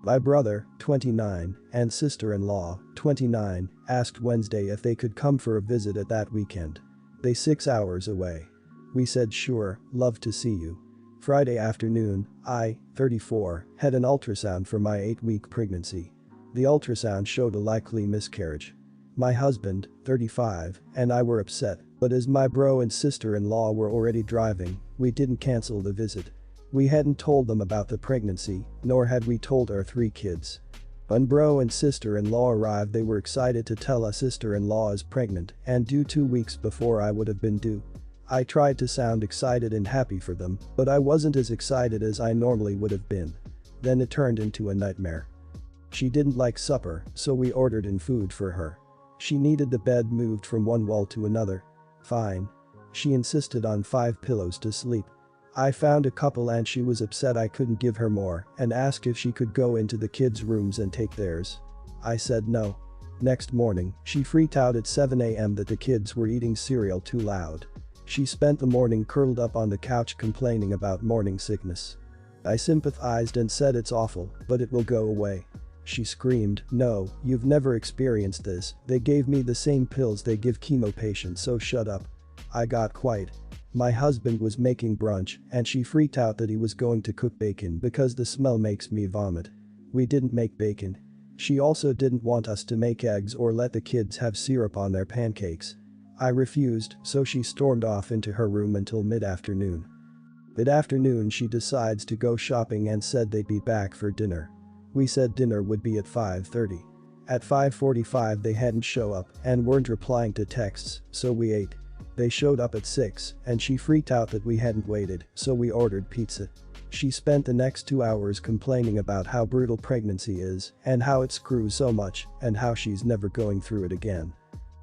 My brother, 29, and sister-in-law, 29, asked Wednesday if they could come for a visit at that weekend. They 6 hours away. We said sure, love to see you. Friday afternoon, I, 34, had an ultrasound for my 8-week pregnancy. The ultrasound showed a likely miscarriage. My husband, 35, and I were upset, but as my bro and sister-in-law were already driving, we didn't cancel the visit. We hadn't told them about the pregnancy, nor had we told our 3 kids. When bro and sister-in-law arrived, they were excited to tell us sister-in-law is pregnant and due 2 weeks before I would have been due. I tried to sound excited and happy for them, but I wasn't as excited as I normally would have been. Then it turned into a nightmare. She didn't like supper, so we ordered in food for her. She needed the bed moved from one wall to another. Fine. She insisted on 5 pillows to sleep. I found a couple and she was upset I couldn't give her more and asked if she could go into the kids' rooms and take theirs. I said no. Next morning, she freaked out at 7 a.m. that the kids were eating cereal too loud. She spent the morning curled up on the couch complaining about morning sickness. I sympathized and said it's awful, but it will go away. She screamed, "No, you've never experienced this, they gave me the same pills they give chemo patients, so shut up." I got quiet. My husband was making brunch and she freaked out that he was going to cook bacon because the smell makes me vomit. We didn't make bacon. She also didn't want us to make eggs or let the kids have syrup on their pancakes. I refused, so she stormed off into her room until mid-afternoon. Mid-afternoon she decides to go shopping and said they'd be back for dinner. We said dinner would be at 5:30. At 5:45 they hadn't show up and weren't replying to texts, so we ate. They showed up at 6 and she freaked out that we hadn't waited, so we ordered pizza. She spent the next 2 hours complaining about how brutal pregnancy is and how it screws so much and how she's never going through it again.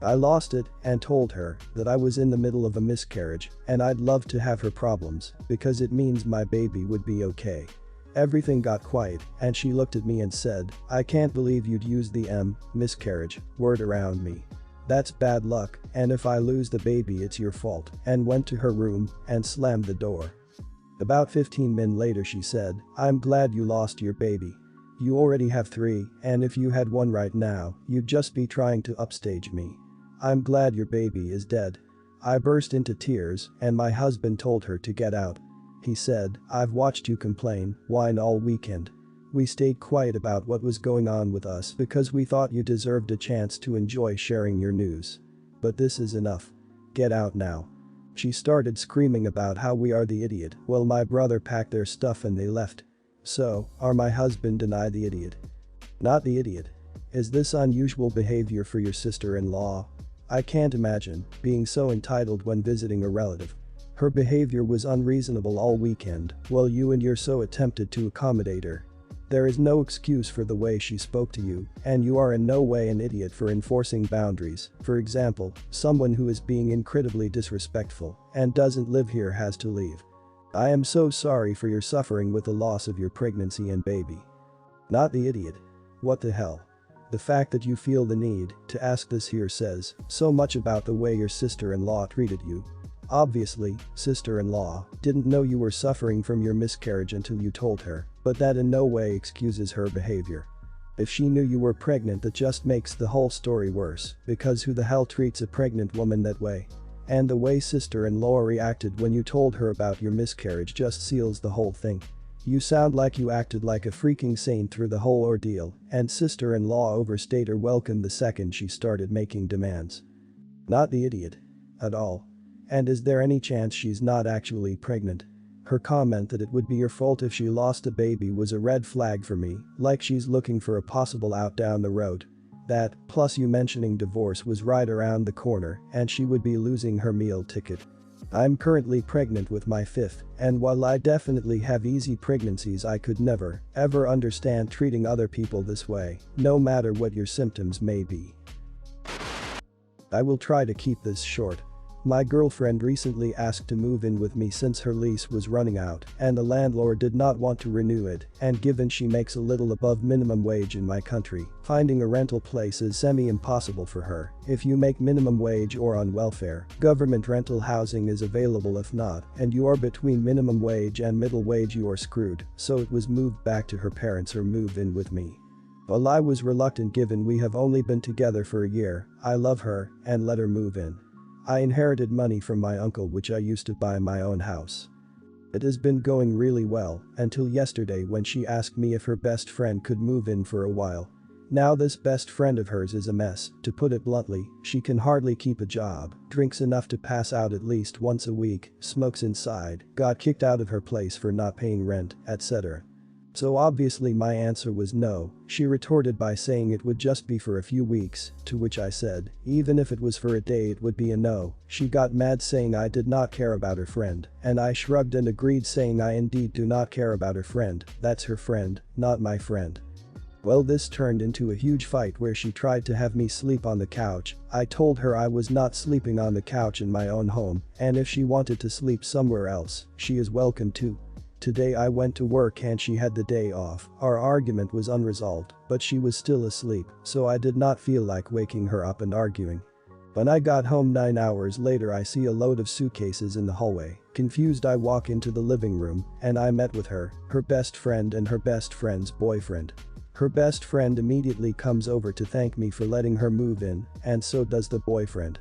I lost it and told her that I was in the middle of a miscarriage and I'd love to have her problems because it means my baby would be okay. Everything got quiet and she looked at me and said, "I can't believe you'd use the miscarriage word around me. That's bad luck, and if I lose the baby it's your fault," and went to her room and slammed the door. About 15 minutes later she said, "I'm glad you lost your baby. You already have 3, and if you had 1 right now, you'd just be trying to upstage me. I'm glad your baby is dead." I burst into tears and my husband told her to get out. He said, "I've watched you complain, whine all weekend. We stayed quiet about what was going on with us because we thought you deserved a chance to enjoy sharing your news. But this is enough. Get out now." She started screaming about how we are the idiot while my brother packed their stuff and they left. So, are my husband and I the idiot? Not the idiot. Is this unusual behavior for your sister-in-law? I can't imagine being so entitled when visiting a relative. Her behavior was unreasonable all weekend while you and your so attempted to accommodate her. There is no excuse for the way she spoke to you, and you are in no way an idiot for enforcing boundaries. For example, someone who is being incredibly disrespectful and doesn't live here has to leave. I am so sorry for your suffering with the loss of your pregnancy and baby. Not the idiot. What the hell? The fact that you feel the need to ask this here says so much about the way your sister-in-law treated you. Obviously, sister-in-law didn't know you were suffering from your miscarriage until you told her, but that in no way excuses her behavior. If she knew you were pregnant, that just makes the whole story worse, because who the hell treats a pregnant woman that way? And the way sister-in-law reacted when you told her about your miscarriage just seals the whole thing. You sound like you acted like a freaking saint through the whole ordeal, and sister-in-law overstayed her welcome the second she started making demands. Not the idiot. At all. And is there any chance she's not actually pregnant? Her comment that it would be your fault if she lost a baby was a red flag for me, like she's looking for a possible out down the road. That, plus you mentioning divorce was right around the corner and she would be losing her meal ticket. I'm currently pregnant with my 5th, and while I definitely have easy pregnancies, I could never, ever understand treating other people this way, no matter what your symptoms may be. I will try to keep this short. My girlfriend recently asked to move in with me since her lease was running out and the landlord did not want to renew it, and given she makes a little above minimum wage in my country, finding a rental place is semi-impossible for her. If you make minimum wage or on welfare, government rental housing is available. If not, and you are between minimum wage and middle wage, you are screwed, so it was moved back to her parents or move in with me. Well, I was reluctant given we have only been together for a year, I love her, and let her move in. I inherited money from my uncle which I used to buy my own house. It has been going really well until yesterday when she asked me if her best friend could move in for a while. Now this best friend of hers is a mess, to put it bluntly. She can hardly keep a job, drinks enough to pass out at least once a week, smokes inside, got kicked out of her place for not paying rent, etc. So obviously my answer was no. She retorted by saying it would just be for a few weeks, to which I said, even if it was for a day it would be a no. She got mad saying I did not care about her friend, and I shrugged and agreed saying I indeed do not care about her friend, that's her friend, not my friend. Well, this turned into a huge fight where she tried to have me sleep on the couch. I told her I was not sleeping on the couch in my own home, and if she wanted to sleep somewhere else, she is welcome to. Today I went to work and she had the day off. Our argument was unresolved, but she was still asleep, so I did not feel like waking her up and arguing. When I got home 9 hours later, I see a load of suitcases in the hallway. Confused, I walk into the living room and I met with her best friend and her best friend's boyfriend. Her best friend immediately comes over to thank me for letting her move in, and so does the boyfriend.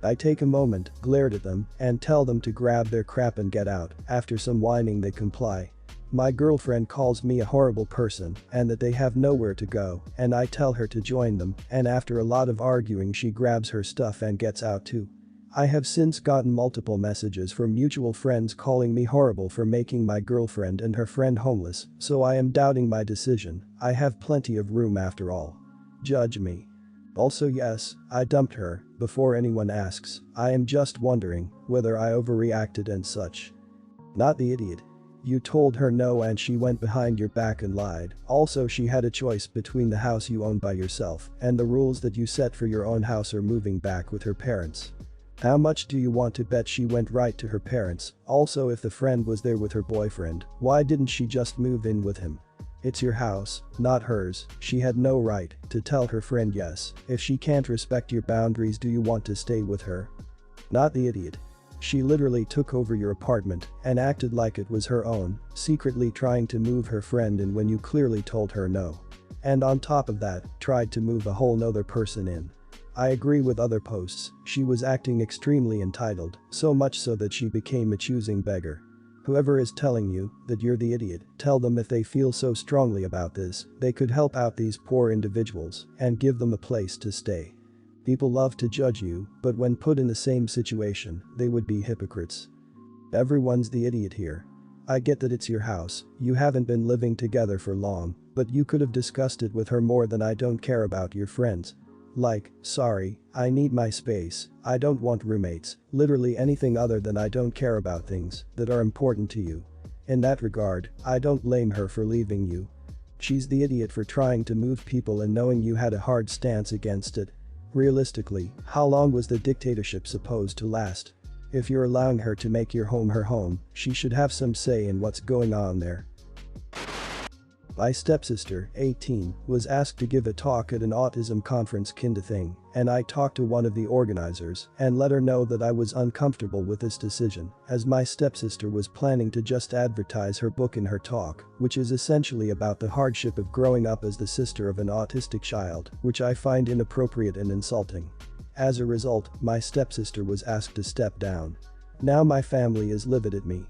I take a moment, glared at them, and tell them to grab their crap and get out. After some whining they comply. My girlfriend calls me a horrible person and that they have nowhere to go, and I tell her to join them, and after a lot of arguing she grabs her stuff and gets out too. I have since gotten multiple messages from mutual friends calling me horrible for making my girlfriend and her friend homeless, so I am doubting my decision. I have plenty of room after all. Judge me. Also, yes, I dumped her. Before anyone asks, I am just wondering whether I overreacted and such. Not the idiot. You told her no and she went behind your back and lied. Also, she had a choice between the house you own by yourself and the rules that you set for your own house or moving back with her parents. How much do you want to bet she went right to her parents? Also, if the friend was there with her boyfriend, why didn't she just move in with him? It's your house, not hers. She had no right to tell her friend yes. If she can't respect your boundaries, do you want to stay with her? Not the idiot. She literally took over your apartment and acted like it was her own, secretly trying to move her friend in when you clearly told her no. And on top of that, tried to move a whole nother person in. I agree with other posts. She was acting extremely entitled, so much so that she became a choosing beggar. Whoever is telling you that you're the idiot, tell them if they feel so strongly about this, they could help out these poor individuals and give them a place to stay. People love to judge you, but when put in the same situation, they would be hypocrites. Everyone's the idiot here. I get that it's your house, you haven't been living together for long, but you could have discussed it with her more than I don't care about your friends. Like, sorry, I need my space, I don't want roommates, literally anything other than I don't care about things that are important to you. In that regard, I don't blame her for leaving you. She's the idiot for trying to move people and knowing you had a hard stance against it. Realistically, how long was the dictatorship supposed to last? If you're allowing her to make your home her home, she should have some say in what's going on there. My stepsister, 18, was asked to give a talk at an autism conference kind of thing, and I talked to one of the organizers and let her know that I was uncomfortable with this decision, as my stepsister was planning to just advertise her book in her talk, which is essentially about the hardship of growing up as the sister of an autistic child, which I find inappropriate and insulting. As a result, my stepsister was asked to step down. Now my family is livid at me.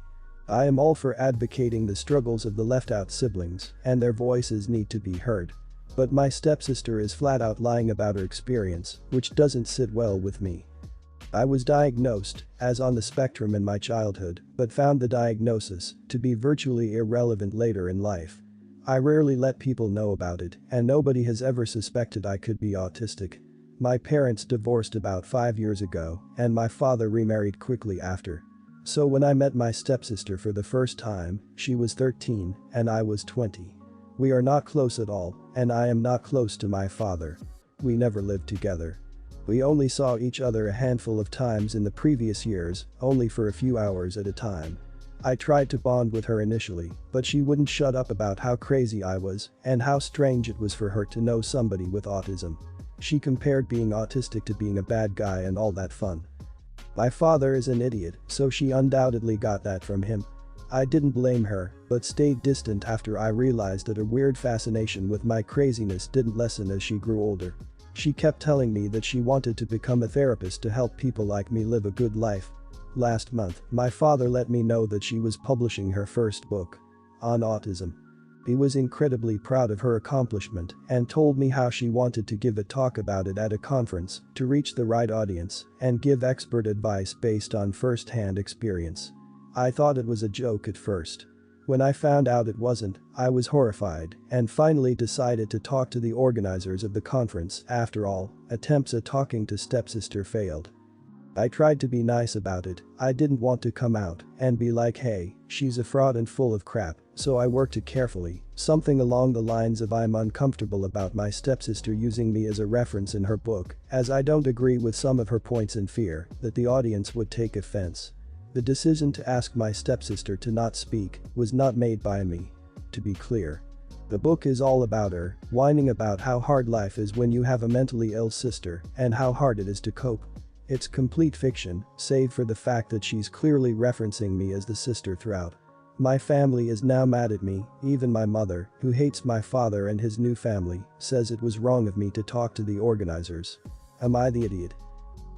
I am all for advocating the struggles of the left-out siblings, and their voices need to be heard. But my stepsister is flat out lying about her experience, which doesn't sit well with me. I was diagnosed as on the spectrum in my childhood, but found the diagnosis to be virtually irrelevant later in life. I rarely let people know about it, and nobody has ever suspected I could be autistic. My parents divorced about 5 years ago, and my father remarried quickly after. So when I met my stepsister for the first time, she was 13 and I was 20. We are not close at all, and I am not close to my father. We never lived together. We only saw each other a handful of times in the previous years, only for a few hours at a time. I tried to bond with her initially, but she wouldn't shut up about how crazy I was and how strange it was for her to know somebody with autism. She compared being autistic to being a bad guy and all that fun. My father is an idiot, so she undoubtedly got that from him. I didn't blame her, but stayed distant after I realized that her weird fascination with my craziness didn't lessen as she grew older. She kept telling me that she wanted to become a therapist to help people like me live a good life. Last month, my father let me know that she was publishing her first book on autism. He was incredibly proud of her accomplishment and told me how she wanted to give a talk about it at a conference to reach the right audience and give expert advice based on first-hand experience. I thought it was a joke at first. When I found out it wasn't, I was horrified and finally decided to talk to the organizers of the conference. After all, attempts at talking to Stepsister failed. I tried to be nice about it. I didn't want to come out and be like, hey, she's a fraud and full of crap, so I worked it carefully, something along the lines of I'm uncomfortable about my stepsister using me as a reference in her book, as I don't agree with some of her points and fear that the audience would take offense. The decision to ask my stepsister to not speak was not made by me. To be clear. The book is all about her, whining about how hard life is when you have a mentally ill sister and how hard it is to cope. It's complete fiction, save for the fact that she's clearly referencing me as the sister throughout. My family is now mad at me, even my mother, who hates my father and his new family, says it was wrong of me to talk to the organizers. Am I the idiot?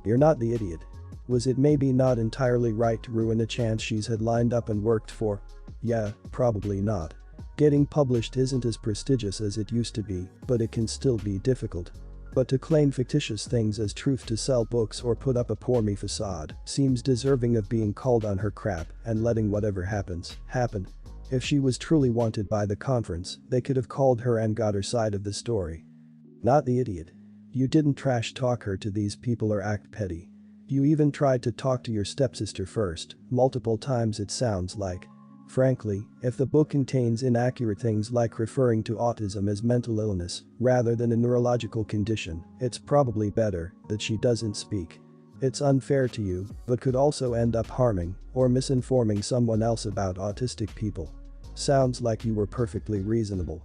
You're not the idiot. Was it maybe not entirely right to ruin a chance she's had lined up and worked for? Yeah, probably not. Getting published isn't as prestigious as it used to be, but it can still be difficult. But to claim fictitious things as truth to sell books or put up a poor me facade seems deserving of being called on her crap and letting whatever happens, happen. If she was truly wanted by the conference, they could have called her and got her side of the story. Not the idiot. You didn't trash talk her to these people or act petty. You even tried to talk to your stepsister first, multiple times it sounds like. Frankly, if the book contains inaccurate things like referring to autism as mental illness rather than a neurological condition, it's probably better that she doesn't speak. It's unfair to you, but could also end up harming or misinforming someone else about autistic people. Sounds like you were perfectly reasonable.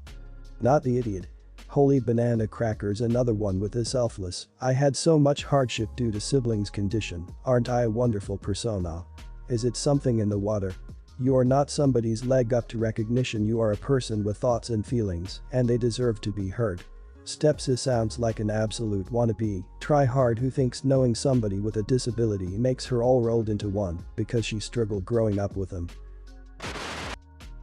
Not the idiot. Holy banana crackers, another one with a selfless, I had so much hardship due to siblings condition, aren't I a wonderful persona? Is it something in the water? You're not somebody's leg up to recognition, you are a person with thoughts and feelings, and they deserve to be heard. Stepsis sounds like an absolute wannabe, try-hard who thinks knowing somebody with a disability makes her all rolled into one because she struggled growing up with them.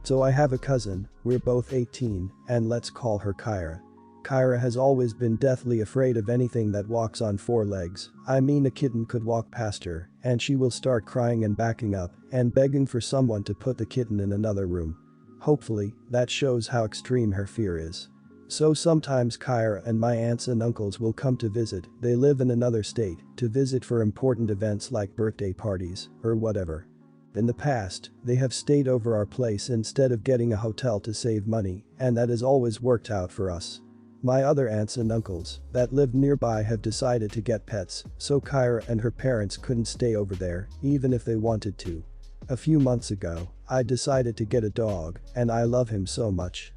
So I have a cousin, we're both 18, and let's call her Kyra. Kyra has always been deathly afraid of anything that walks on four legs. I mean, a kitten could walk past her, and she will start crying and backing up and begging for someone to put the kitten in another room. Hopefully, that shows how extreme her fear is. So sometimes Kyra and my aunts and uncles will come to visit, they live in another state, to visit for important events like birthday parties or whatever. In the past, they have stayed over our place instead of getting a hotel to save money, and that has always worked out for us. My other aunts and uncles that live nearby have decided to get pets, so Kyra and her parents couldn't stay over there, even if they wanted to. A few months ago, I decided to get a dog, and I love him so much.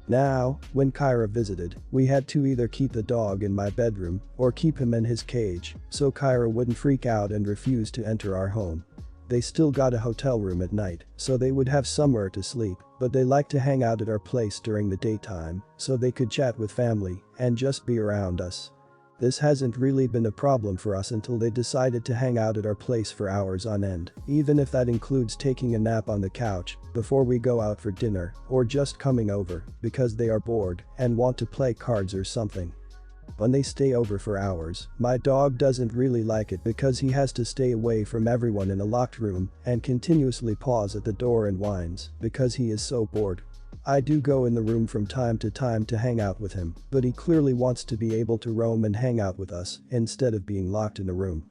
Now, when Kyra visited, we had to either keep the dog in my bedroom or keep him in his cage, so Kyra wouldn't freak out and refuse to enter our home. They still got a hotel room at night, so they would have somewhere to sleep, but they like to hang out at our place during the daytime, so they could chat with family and just be around us. This hasn't really been a problem for us until they decided to hang out at our place for hours on end, even if that includes taking a nap on the couch before we go out for dinner or just coming over because they are bored and want to play cards or something. When they stay over for hours, my dog doesn't really like it because he has to stay away from everyone in a locked room and continuously paws at the door and whines because he is so bored. I do go in the room from time to hang out with him, but he clearly wants to be able to roam and hang out with us instead of being locked in a room.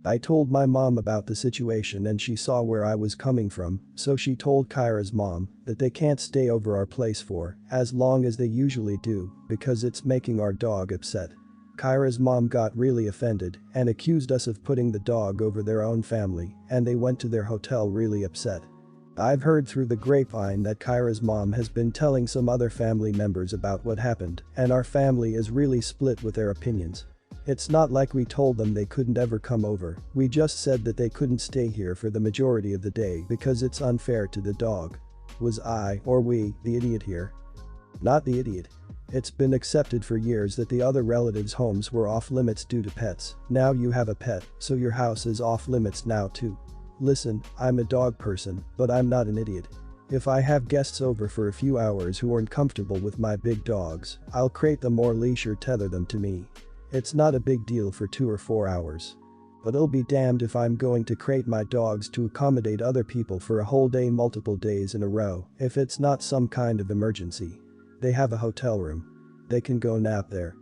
I told my mom about the situation and she saw where I was coming from, so she told Kyra's mom that they can't stay over our place for as long as they usually do because it's making our dog upset. Kyra's mom got really offended and accused us of putting the dog over their own family, and they went to their hotel really upset. I've heard through the grapevine that Kyra's mom has been telling some other family members about what happened, and our family is really split with their opinions. It's not like we told them they couldn't ever come over, we just said that they couldn't stay here for the majority of the day because it's unfair to the dog. Was I, or we, the idiot here? Not the idiot. It's been accepted for years that the other relatives' homes were off limits due to pets. Now you have a pet, so your house is off limits now too. Listen, I'm a dog person, but I'm not an idiot. If I have guests over for a few hours who aren't comfortable with my big dogs, I'll crate them or leash or tether them to me. It's not a big deal for 2 or 4 hours. But I'll be damned if I'm going to crate my dogs to accommodate other people for a whole day multiple days in a row if it's not some kind of emergency. They have a hotel room. They can go nap there.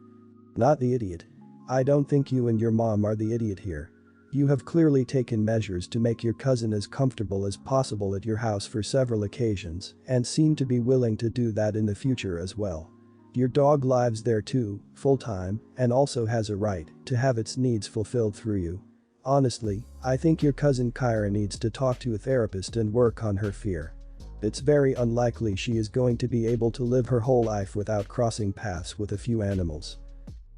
Not the idiot. I don't think you and your mom are the idiot here. You have clearly taken measures to make your cousin as comfortable as possible at your house for several occasions and seem to be willing to do that in the future as well. Your dog lives there too, full-time, and also has a right to have its needs fulfilled through you. Honestly, I think your cousin Kyra needs to talk to a therapist and work on her fear. It's very unlikely she is going to be able to live her whole life without crossing paths with a few animals.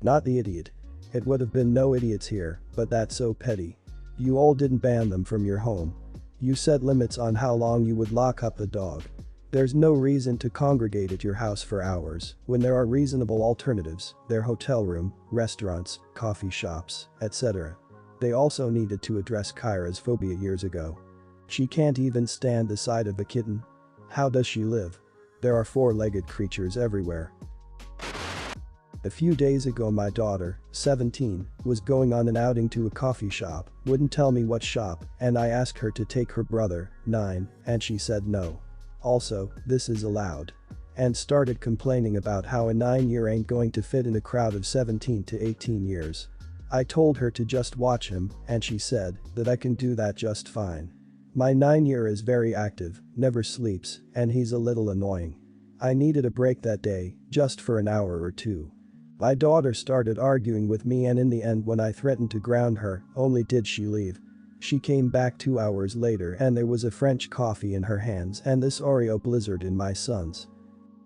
Not the idiot. It would have been no idiots here, but that's so petty. You all didn't ban them from your home. You set limits on how long you would lock up the dog. There's no reason to congregate at your house for hours when there are reasonable alternatives, their hotel room, restaurants, coffee shops, etc. They also needed to address Kyra's phobia years ago. She can't even stand the sight of a kitten. How does she live? There are four-legged creatures everywhere. A few days ago my daughter, 17, was going on an outing to a coffee shop, wouldn't tell me what shop, and I asked her to take her brother, 9, and she said no. Also, this is allowed. And started complaining about how a 9-year ain't going to fit in a crowd of 17 to 18 years. I told her to just watch him, and she said that I can do that just fine. My 9-year is very active, never sleeps, and he's a little annoying. I needed a break that day, just for an hour or two. My daughter started arguing with me, and in the end when I threatened to ground her, only did she leave. She came back 2 hours later and there was a French coffee in her hands and this Oreo blizzard in my son's.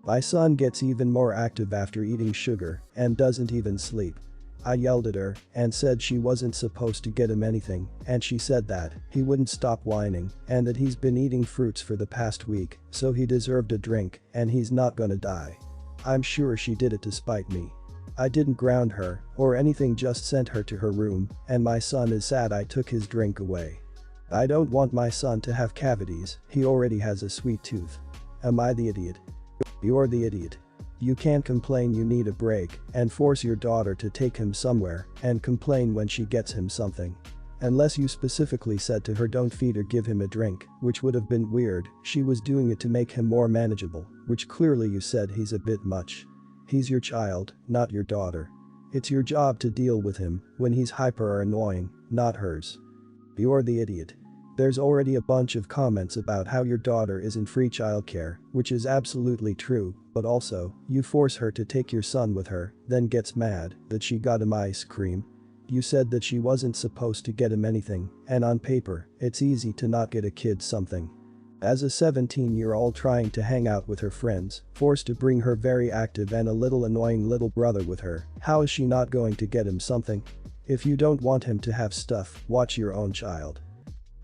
My son gets even more active after eating sugar and doesn't even sleep. I yelled at her and said she wasn't supposed to get him anything, and she said that he wouldn't stop whining and that he's been eating fruits for the past week, so he deserved a drink and he's not gonna die. I'm sure she did it to spite me. I didn't ground her or anything, just sent her to her room, and my son is sad I took his drink away. I don't want my son to have cavities, he already has a sweet tooth. Am I the idiot? You're the idiot. You can't complain you need a break and force your daughter to take him somewhere and complain when she gets him something. Unless you specifically said to her don't feed or give him a drink, which would have been weird. She was doing it to make him more manageable, which clearly you said he's a bit much. He's your child, not your daughter. It's your job to deal with him when he's hyper or annoying, not hers. You're the idiot. There's already a bunch of comments about how your daughter isn't free childcare, which is absolutely true, but also, you force her to take your son with her, then gets mad that she got him ice cream. You said that she wasn't supposed to get him anything, and on paper, it's easy to not get a kid something. As a 17-year-old trying to hang out with her friends, forced to bring her very active and a little annoying little brother with her, how is she not going to get him something? If you don't want him to have stuff, watch your own child.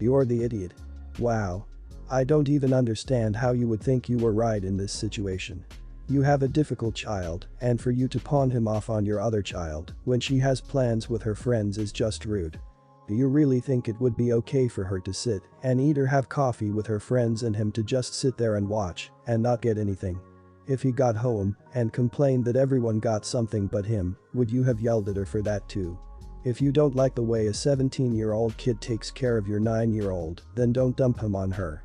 You're the idiot. Wow. I don't even understand how you would think you were right in this situation. You have a difficult child, and for you to pawn him off on your other child when she has plans with her friends is just rude. Do you really think it would be okay for her to sit and eat or have coffee with her friends and him to just sit there and watch and not get anything? If he got home and complained that everyone got something but him, would you have yelled at her for that too? If you don't like the way a 17-year-old kid takes care of your 9-year-old, then don't dump him on her.